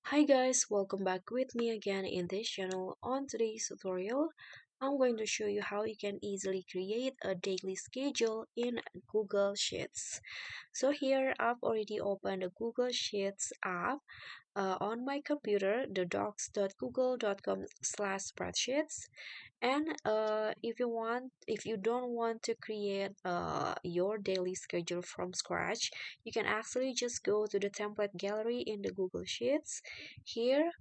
Hi guys, welcome back with me again in this channel. On today's tutorial, I'm going to show you how you can easily create a daily schedule in Google Sheets. So here I've already opened the Google Sheets app on my computer, the docs.google.com/spreadsheets. And if you don't want to create your daily schedule from scratch, you can actually just go to the template gallery in the Google Sheets. Here,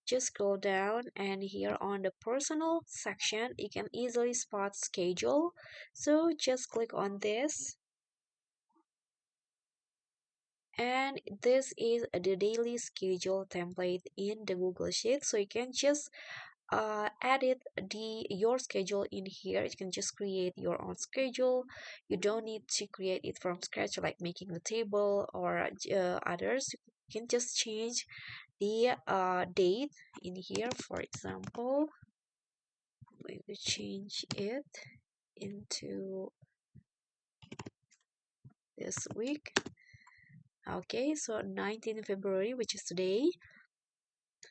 just scroll down, and here on the personal section, you can easily spot schedule. So just click on this, and this is the daily schedule template in the Google Sheet. So you can just edit your schedule in here. You can just create your own schedule. You don't need to create it from scratch, like making the table or others. You can just change the date in here. For example, we will change it into this week. Okay, so 19th February, which is today.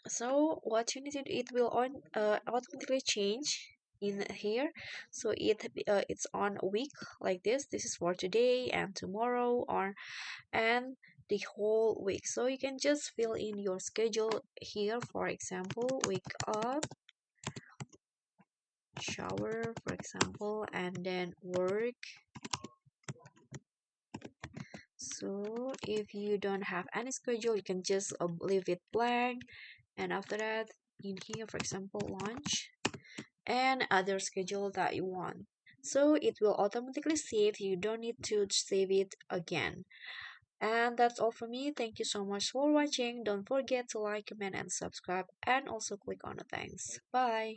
So what you need to do, it will automatically change in here. So it's on a week like this is for today and tomorrow, or and the whole week. So you can just fill in your schedule here. For example, wake up, shower, for example, and then work. So if you don't have any schedule, you can just leave it blank, and after that, in here, for example, lunch and other schedule that you want. So it will automatically save. You don't need to save it again. And that's all for me. Thank you so much for watching. Don't forget to like, comment, and subscribe, and also click on the thanks. Bye.